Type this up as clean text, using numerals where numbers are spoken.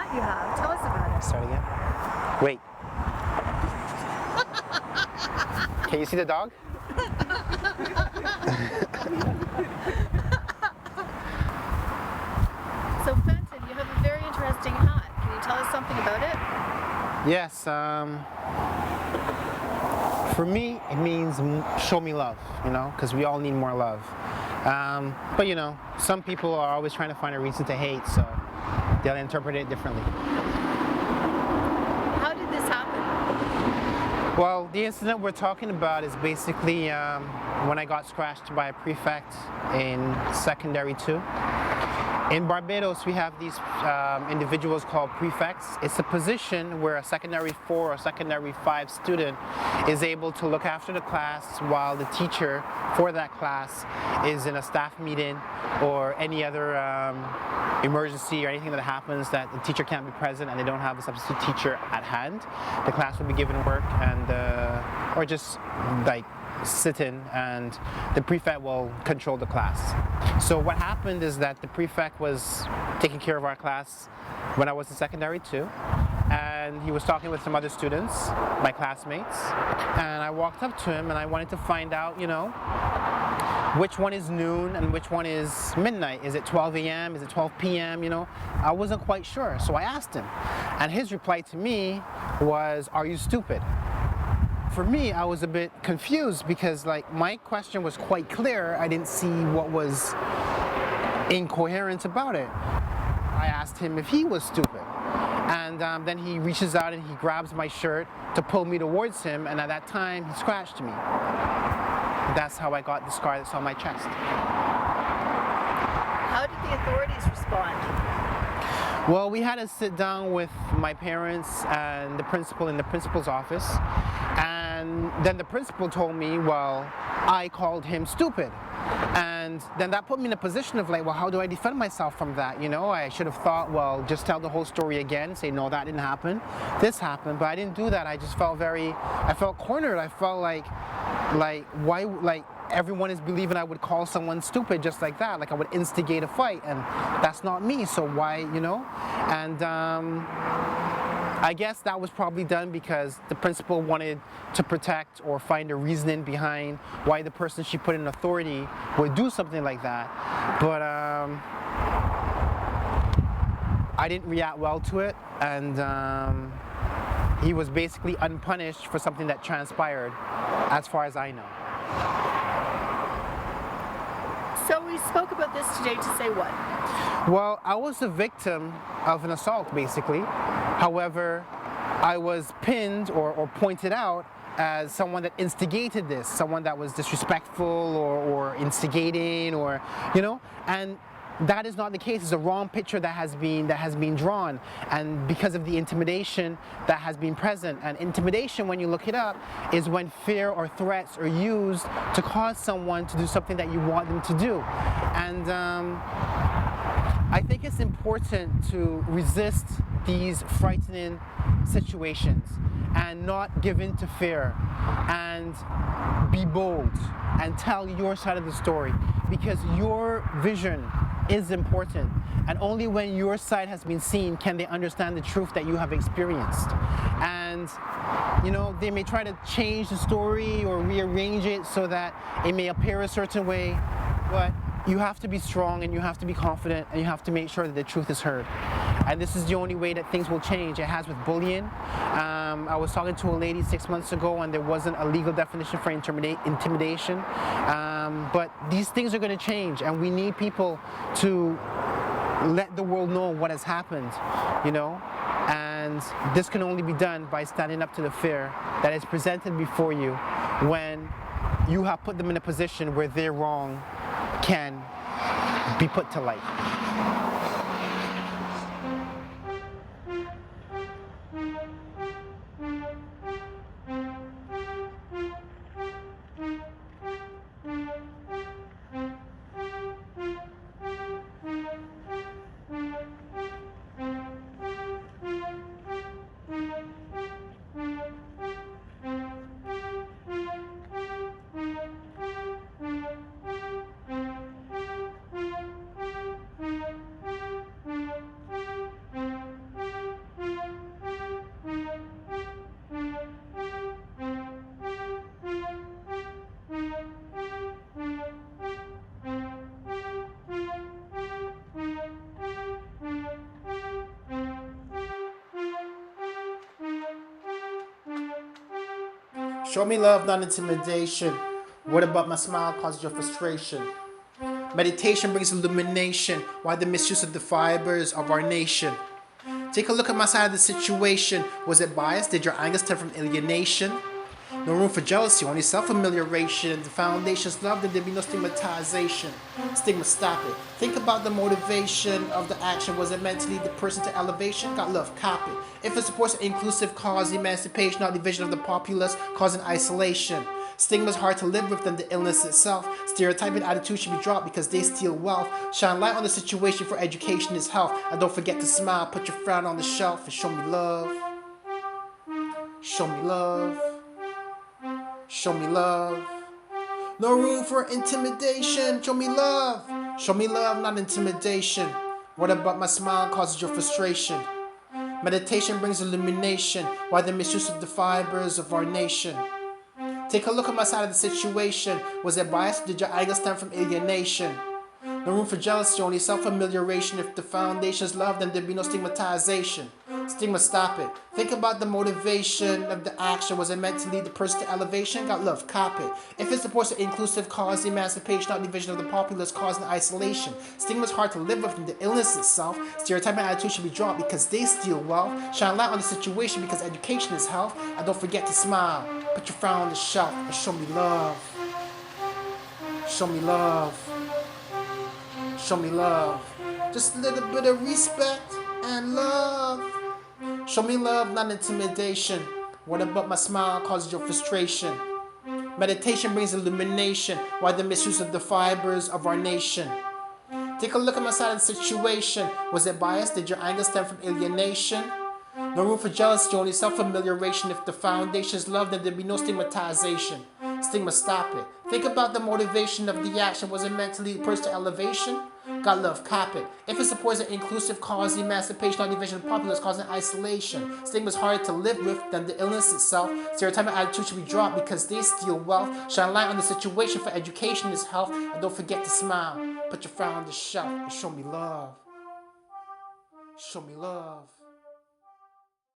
hat you have. Tell us about it. Start again. Wait. Can you see the dog? So Fenton, you have a very interesting hat. Can you tell us something about it? Yes. For me, it means show me love, you know, because we all need more love. But you know, some people are always trying to find a reason to hate, so they'll interpret it differently. How did this happen? Well, the incident we're talking about is basically when I got scratched by a prefect in secondary 2. In Barbados, we have these individuals called prefects. It's a position where a secondary 4 or secondary 5 student is able to look after the class while the teacher for that class is in a staff meeting or any other emergency or anything that happens that the teacher can't be present and they don't have a substitute teacher at hand. The class will be given work and or just like sit in, and the prefect will control the class. So what happened is that the prefect was taking care of our class when I was in secondary 2, and he was talking with some other students, my classmates, and I walked up to him and I wanted to find out, you know, which one is noon and which one is midnight. Is it 12 a.m.? Is it 12 p.m.? You know, I wasn't quite sure, so I asked him, and his reply to me was, "Are you stupid?" For me, I was a bit confused because like my question was quite clear. I didn't see what was incoherent about it. I asked him if he was stupid. And then he reaches out and he grabs my shirt to pull me towards him, and at that time he scratched me. That's how I got the scar that's on my chest. How did the authorities respond? Well, we had to sit down with my parents and the principal in the principal's office, and then the principal told me, well, I called him stupid. And then that put me in a position of like, well, how do I defend myself from that? You know, I should have thought, well, just tell the whole story again, say, no, that didn't happen, this happened, but I didn't do that. I just felt I felt cornered. I felt like why, like, everyone is believing I would call someone stupid just like that, like I would instigate a fight, and that's not me, so why, you know? And I guess that was probably done because the principal wanted to protect or find a reasoning behind why the person she put in authority would do something like that. But I didn't react well to it, and he was basically unpunished for something that transpired, as far as I know. So we spoke about this today to say what? Well, I was a victim of an assault, basically. However, I was pinned or pointed out as someone that instigated this, someone that was disrespectful or instigating, or, you know, and that is not the case. It's a wrong picture that has been drawn, and because of the intimidation that has been present. And intimidation, when you look it up, is when fear or threats are used to cause someone to do something that you want them to do. And I think it's important to resist these frightening situations and not give in to fear, and be bold and tell your side of the story, because your vision is important, and only when your side has been seen can they understand the truth that you have experienced. And you know, they may try to change the story or rearrange it so that it may appear a certain way, but you have to be strong and you have to be confident and you have to make sure that the truth is heard. And this is the only way that things will change. It has with bullying. I was talking to a lady 6 months ago, and there wasn't a legal definition for intimidation. But these things are going to change, and we need people to let the world know what has happened, you know? And this can only be done by standing up to the fear that is presented before you when you have put them in a position where their wrong can be put to light. Show me love, not intimidation. What about my smile causes your frustration? Meditation brings illumination. Why the misuse of the fibers of our nation? Take a look at my side of the situation. Was it bias? Did your anger stem from alienation? No room for jealousy, only self-amelioration. The foundation's love, then there be no stigmatization. Stigma, stop it. Think about the motivation of the action. Was it meant to lead the person to elevation? Got love, cop it. If it supports an inclusive cause, emancipation, not division of the populace, causing isolation. Stigma's hard to live with than the illness itself. Stereotyping attitudes should be dropped because they steal wealth. Shine light on the situation, for education is health. And don't forget to smile, put your frown on the shelf and show me love. Show me love. Show me love. No room for intimidation. Show me love. Show me love, not intimidation. What about my smile causes your frustration? Meditation brings illumination. Why the misuse of the fibers of our nation? Take a look at my side of the situation. Was it bias? Did your anger stem from alienation? No room for jealousy, only self-amelioration. If the foundation's love, then there'd be no stigmatization. Stigma, stop it. Think about the motivation of the action. Was it meant to lead the person to elevation? Got love, cop it. If it supports an inclusive cause, emancipation, not division of the populace, causing isolation. Stigma's hard to live with than the illness itself. Stereotyping attitudes should be dropped because they steal wealth. Shine light on the situation because education is health. And don't forget to smile. Put your frown on the shelf and show me love. Show me love. Show me love. Just a little bit of respect and love. Show me love, not intimidation. What about my smile causes your frustration? Meditation brings illumination. Why the misuse of the fibers of our nation? Take a look at my side of the situation. Was it bias? Did your anger stem from alienation? No room for jealousy, only self-amelioration. If the foundation's love, then there'd be no stigmatization. Stigma, stop it. Think about the motivation of the action. Was it meant to lead a person to elevation? Got love, cop it. If it supports an inclusive cause, emancipation, not division of the populace, causing isolation. Stigma's harder to live with than the illness itself. Stereotyping attitudes should be dropped because they steal wealth. Shine light on the situation, for education is health. And don't forget to smile. Put your frown on the shelf and show me love. Show me love.